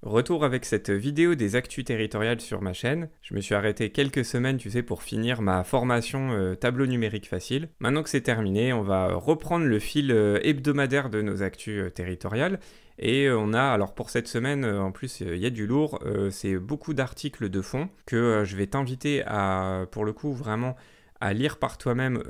Retour avec cette vidéo des actus territoriales sur ma chaîne. Je me suis arrêté quelques semaines, tu sais, pour finir ma formation tableau numérique facile. Maintenant que c'est terminé, on va reprendre le fil hebdomadaire de nos actus territoriales. Et on a, alors pour cette semaine, en plus, il y a du lourd. C'est beaucoup d'articles de fond que je vais t'inviter à, pour le coup, vraiment à lire par toi-même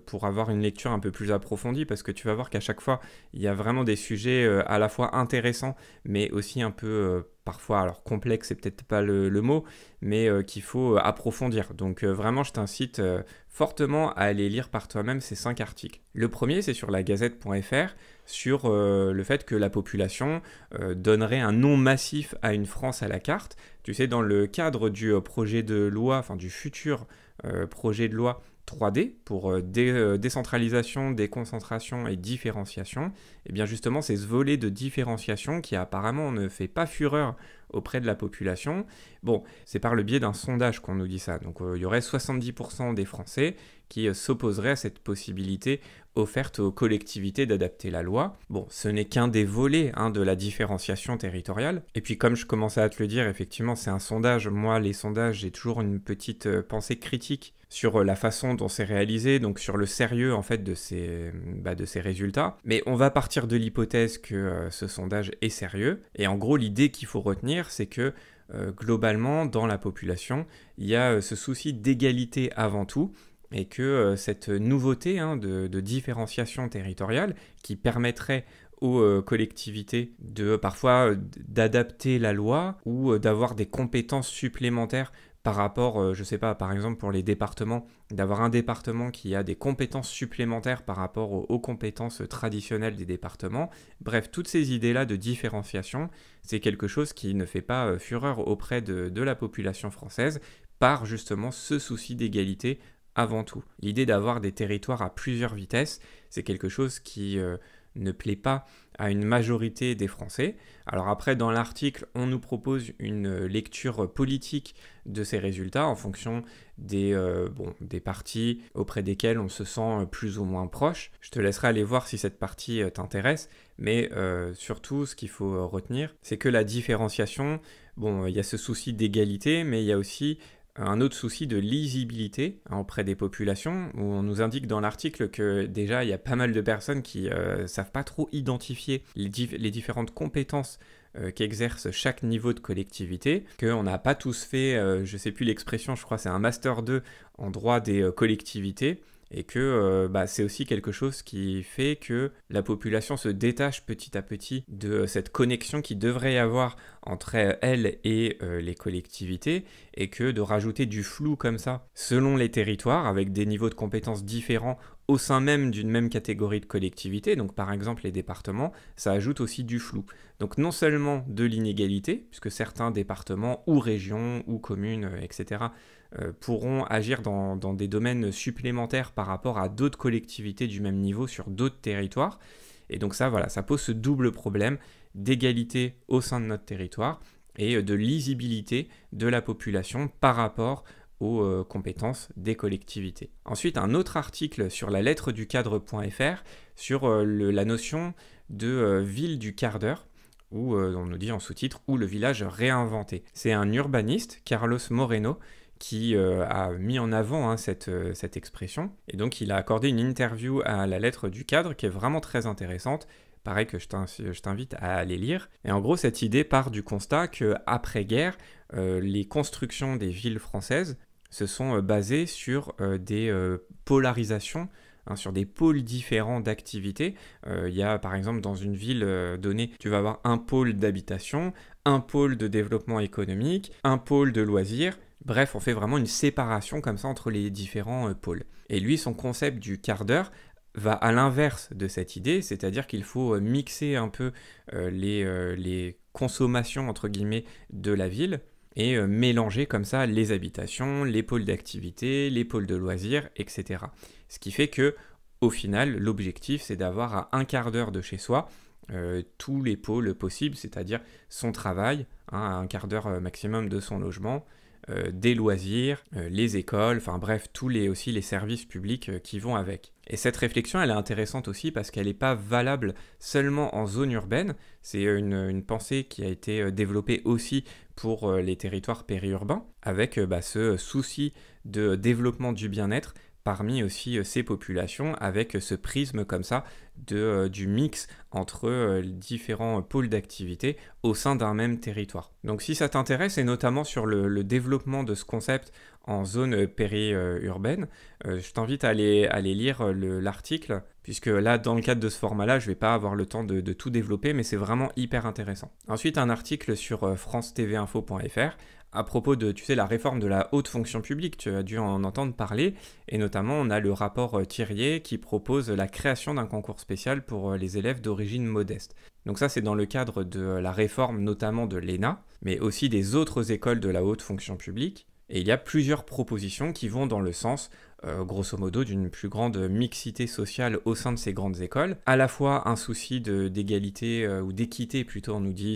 pour avoir une lecture un peu plus approfondie, parce que tu vas voir qu'à chaque fois, il y a vraiment des sujets à la fois intéressants, mais aussi un peu parfois, alors complexe, c'est peut-être pas le mot, mais qu'il faut approfondir. Donc vraiment, je t'incite fortement à aller lire par toi-même ces 5 articles. Le premier, c'est sur la gazette.fr, sur le fait que la population donnerait un nom massif à une France à la carte. Tu sais, dans le cadre du projet de loi, enfin du futur projet de loi 3D pour décentralisation, déconcentration et différenciation, et bien justement c'est ce volet de différenciation qui apparemment ne fait pas fureur auprès de la population. Bon, c'est par le biais d'un sondage qu'on nous dit ça, donc il y aurait 70% des Français qui s'opposeraient à cette possibilité offerte aux collectivités d'adapter la loi. Bon, ce n'est qu'un des volets de la différenciation territoriale. Et puis comme je commençais à te le dire, effectivement, c'est un sondage. Moi, les sondages, j'ai toujours une petite pensée critique sur la façon dont c'est réalisé, donc sur le sérieux en fait de ces résultats. Mais on va partir de l'hypothèse que ce sondage est sérieux. Et en gros, l'idée qu'il faut retenir, c'est que globalement, dans la population, il y a ce souci d'égalité avant tout, et que cette nouveauté de différenciation territoriale qui permettrait aux collectivités de parfois d'adapter la loi ou d'avoir des compétences supplémentaires par rapport, je ne sais pas, par exemple pour les départements, d'avoir un département qui a des compétences supplémentaires par rapport aux compétences traditionnelles des départements. Bref, toutes ces idées-là de différenciation, c'est quelque chose qui ne fait pas fureur auprès de la population française par justement ce souci d'égalité avant tout. L'idée d'avoir des territoires à plusieurs vitesses, c'est quelque chose qui ne plaît pas à une majorité des Français. Alors après, dans l'article, on nous propose une lecture politique de ces résultats en fonction des partis auprès desquels on se sent plus ou moins proche. Je te laisserai aller voir si cette partie t'intéresse, mais surtout, ce qu'il faut retenir, c'est que la différenciation, bon, il y a ce souci d'égalité, mais il y a aussi un autre souci de lisibilité auprès des populations, où on nous indique dans l'article que déjà il y a pas mal de personnes qui savent pas trop identifier les différentes compétences qu'exerce chaque niveau de collectivité, qu'on n'a pas tous fait, je sais plus l'expression, je crois c'est un Master 2 en droit des collectivités, et que c'est aussi quelque chose qui fait que la population se détache petit à petit de cette connexion qui devrait y avoir entre elle et les collectivités, et que de rajouter du flou comme ça selon les territoires avec des niveaux de compétences différents au sein même d'une même catégorie de collectivité, donc par exemple les départements, ça ajoute aussi du flou. Donc non seulement de l'inégalité, puisque certains départements ou régions ou communes, etc., pourront agir dans des domaines supplémentaires par rapport à d'autres collectivités du même niveau sur d'autres territoires. Et donc ça, voilà, ça pose ce double problème d'égalité au sein de notre territoire et de lisibilité de la population par rapport aux compétences des collectivités. Ensuite, un autre article sur la lettre du cadre.fr sur la notion de ville du quart d'heure, où on nous dit en sous-titre « ou le village réinventé ». C'est un urbaniste, Carlos Moreno, qui a mis en avant cette expression. Et donc, il a accordé une interview à la lettre du cadre qui est vraiment très intéressante. Pareil que je t'invite à aller lire. Et en gros, cette idée part du constat qu'après-guerre, les constructions des villes françaises se sont basées sur des polarisations, sur des pôles différents d'activités. Il y a par exemple dans une ville donnée, tu vas avoir un pôle d'habitation, un pôle de développement économique, un pôle de loisirs. Bref, on fait vraiment une séparation comme ça entre les différents pôles. Et lui, son concept du quart d'heure va à l'inverse de cette idée, c'est-à-dire qu'il faut mixer un peu les consommations entre guillemets de la ville et mélanger comme ça les habitations, les pôles d'activité, les pôles de loisirs, etc. Ce qui fait que, au final, l'objectif c'est d'avoir à un quart d'heure de chez soi tous les pôles possibles, c'est-à-dire son travail, à un quart d'heure maximum de son logement, des loisirs, les écoles, enfin bref, aussi les services publics qui vont avec. Et cette réflexion, elle est intéressante aussi parce qu'elle n'est pas valable seulement en zone urbaine. C'est une pensée qui a été développée aussi pour les territoires périurbains, avec ce souci de développement du bien-être parmi aussi ces populations, avec ce prisme comme ça du mix entre différents pôles d'activité au sein d'un même territoire. Donc si ça t'intéresse, et notamment sur le développement de ce concept en zone périurbaine, je t'invite à aller lire l'article, puisque là, dans le cadre de ce format-là, je ne vais pas avoir le temps de tout développer, mais c'est vraiment hyper intéressant. Ensuite, un article sur france-tv-info.fr à propos de, tu sais, la réforme de la haute fonction publique, tu as dû en entendre parler, et notamment on a le rapport Thiriet qui propose la création d'un concours spécial pour les élèves d'origine modeste. Donc ça, c'est dans le cadre de la réforme notamment de l'ENA, mais aussi des autres écoles de la haute fonction publique. Et il y a plusieurs propositions qui vont dans le sens, grosso modo, d'une plus grande mixité sociale au sein de ces grandes écoles. À la fois un souci d'égalité ou d'équité, plutôt on nous dit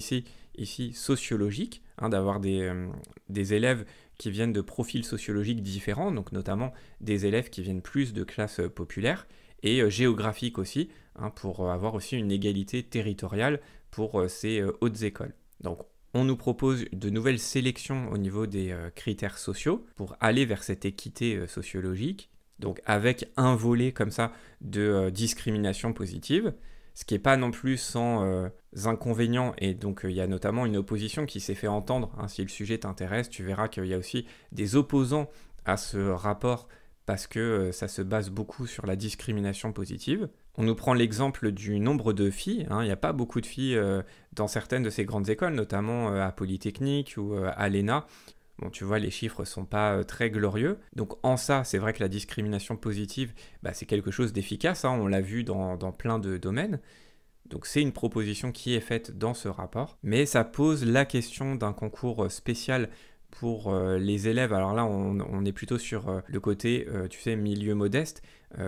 ici sociologique, d'avoir des élèves qui viennent de profils sociologiques différents, donc notamment des élèves qui viennent plus de classes populaires, et géographique aussi, pour avoir aussi une égalité territoriale pour ces hautes écoles. Donc on nous propose de nouvelles sélections au niveau des critères sociaux pour aller vers cette équité sociologique, donc avec un volet comme ça de discrimination positive, ce qui n'est pas non plus sans inconvénients, et donc il y a notamment une opposition qui s'est fait entendre. Si le sujet t'intéresse, tu verras qu'il y a aussi des opposants à ce rapport parce que ça se base beaucoup sur la discrimination positive. On nous prend l'exemple du nombre de filles. Il n'y a pas beaucoup de filles dans certaines de ces grandes écoles, notamment à Polytechnique ou à l'ENA. Bon, tu vois, les chiffres ne sont pas très glorieux. Donc en ça, c'est vrai que la discrimination positive, c'est quelque chose d'efficace. On l'a vu dans plein de domaines. Donc c'est une proposition qui est faite dans ce rapport. Mais ça pose la question d'un concours spécial pour les élèves. Alors là, on est plutôt sur le côté, milieu modeste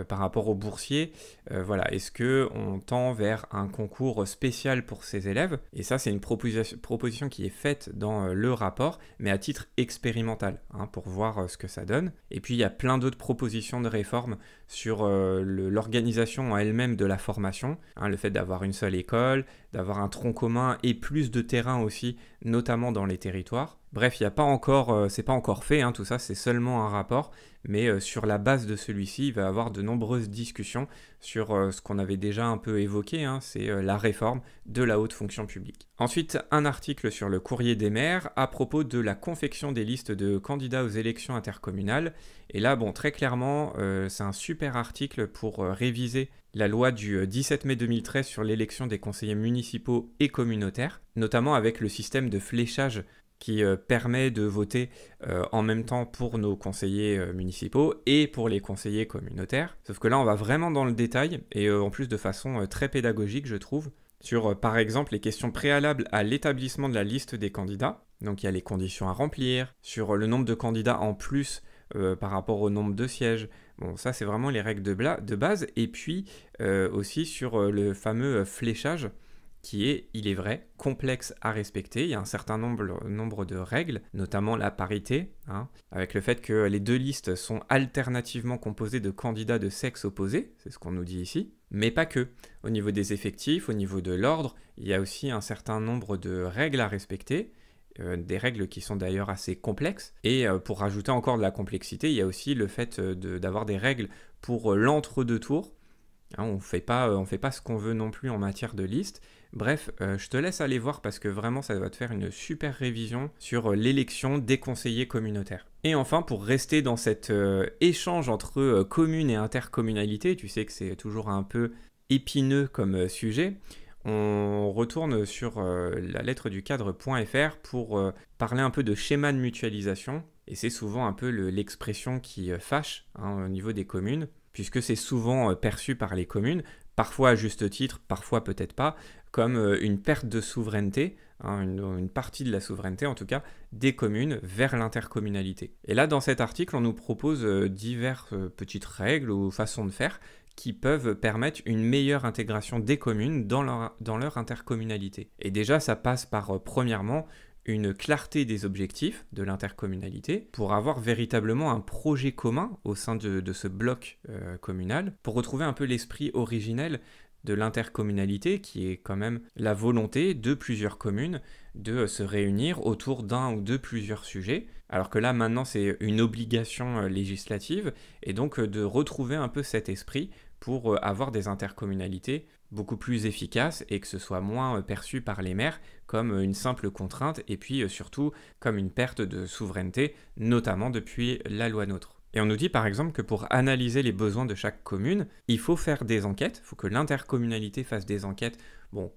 par rapport aux boursiers. Voilà, est-ce qu'on tend vers un concours spécial pour ces élèves? Et ça, c'est une proposition qui est faite dans le rapport, mais à titre expérimental, pour voir ce que ça donne. Et puis, il y a plein d'autres propositions de réforme sur l'organisation en elle-même de la formation, le fait d'avoir une seule école, d'avoir un tronc commun et plus de terrain aussi, notamment dans les territoires. Bref, c'est pas encore fait, tout ça, c'est seulement un rapport, mais sur la base de celui-ci, il va y avoir de nombreuses discussions sur ce qu'on avait déjà un peu évoqué, c'est la réforme de la haute fonction publique. Ensuite, un article sur le Courrier des maires à propos de la confection des listes de candidats aux élections intercommunales. Et là, très clairement, c'est un super article pour réviser la loi du 17 mai 2013 sur l'élection des conseillers municipaux et communautaires, notamment avec le système de fléchage qui permet de voter en même temps pour nos conseillers municipaux et pour les conseillers communautaires. Sauf que là, on va vraiment dans le détail, et en plus de façon très pédagogique, je trouve, sur par exemple les questions préalables à l'établissement de la liste des candidats. Donc il y a les conditions à remplir, sur le nombre de candidats en plus par rapport au nombre de sièges. Bon, ça c'est vraiment les règles de base, et puis aussi sur le fameux fléchage, qui est, il est vrai, complexe à respecter. Il y a un certain nombre de règles, notamment la parité, avec le fait que les deux listes sont alternativement composées de candidats de sexe opposé, c'est ce qu'on nous dit ici, mais pas que. Au niveau des effectifs, au niveau de l'ordre, il y a aussi un certain nombre de règles à respecter, des règles qui sont d'ailleurs assez complexes. Et pour rajouter encore de la complexité, il y a aussi le fait d'avoir des règles pour l'entre-deux tours. On ne fait pas ce qu'on veut non plus en matière de liste. Bref, je te laisse aller voir parce que vraiment ça va te faire une super révision sur l'élection des conseillers communautaires. Et enfin, pour rester dans cet échange entre communes et intercommunalité, tu sais que c'est toujours un peu épineux comme sujet, on retourne sur la lettre du cadre.fr pour parler un peu de schéma de mutualisation. Et c'est souvent un peu l'expression qui fâche au niveau des communes, puisque c'est souvent perçu par les communes, parfois à juste titre, parfois peut-être pas, comme une perte de souveraineté, une partie de la souveraineté en tout cas, des communes vers l'intercommunalité. Et là, dans cet article, on nous propose diverses petites règles ou façons de faire qui peuvent permettre une meilleure intégration des communes dans leur intercommunalité. Et déjà, ça passe par, premièrement, une clarté des objectifs de l'intercommunalité pour avoir véritablement un projet commun au sein de ce bloc communal, pour retrouver un peu l'esprit originel de l'intercommunalité qui est quand même la volonté de plusieurs communes de se réunir autour d'un ou de plusieurs sujets, alors que là maintenant c'est une obligation législative et donc de retrouver un peu cet esprit pour avoir des intercommunalités beaucoup plus efficaces et que ce soit moins perçu par les maires comme une simple contrainte et puis surtout comme une perte de souveraineté, notamment depuis la loi NOTRe. Et on nous dit par exemple que pour analyser les besoins de chaque commune, il faut faire des enquêtes, il faut que l'intercommunalité fasse des enquêtes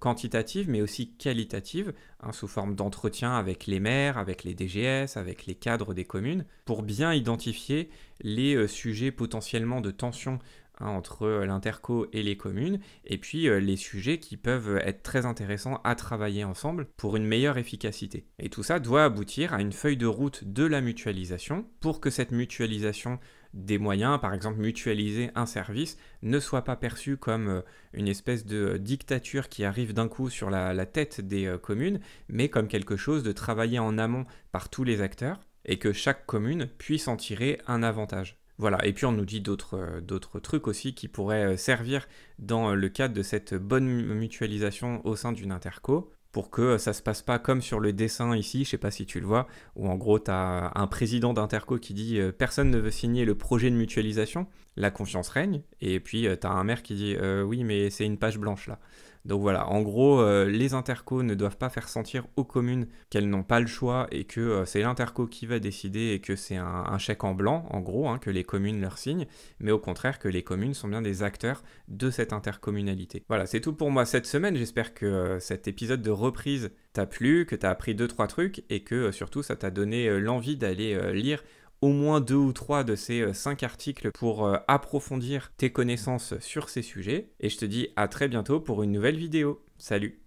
quantitatives mais aussi qualitatives, sous forme d'entretien avec les maires, avec les DGS, avec les cadres des communes, pour bien identifier les sujets potentiellement de tension entre l'interco et les communes, et puis les sujets qui peuvent être très intéressants à travailler ensemble pour une meilleure efficacité. Et tout ça doit aboutir à une feuille de route de la mutualisation pour que cette mutualisation des moyens, par exemple mutualiser un service, ne soit pas perçue comme une espèce de dictature qui arrive d'un coup sur la tête des communes, mais comme quelque chose de travaillé en amont par tous les acteurs, et que chaque commune puisse en tirer un avantage. Voilà, et puis on nous dit d'autres trucs aussi qui pourraient servir dans le cadre de cette bonne mutualisation au sein d'une interco, pour que ça se passe pas comme sur le dessin ici, je sais pas si tu le vois, où en gros tu as un président d'interco qui dit personne ne veut signer le projet de mutualisation, la confiance règne, et puis tu as un maire qui dit oui mais c'est une page blanche là. Donc voilà, en gros, les intercos ne doivent pas faire sentir aux communes qu'elles n'ont pas le choix et que c'est l'interco qui va décider et que c'est un chèque en blanc, en gros, que les communes leur signent, mais au contraire que les communes sont bien des acteurs de cette intercommunalité. Voilà, c'est tout pour moi cette semaine. J'espère que cet épisode de reprise t'a plu, que t'as appris 2-3 trucs et que surtout ça t'a donné l'envie d'aller lire au moins 2 ou 3 de ces 5 articles pour approfondir tes connaissances sur ces sujets. Et je te dis à très bientôt pour une nouvelle vidéo. Salut!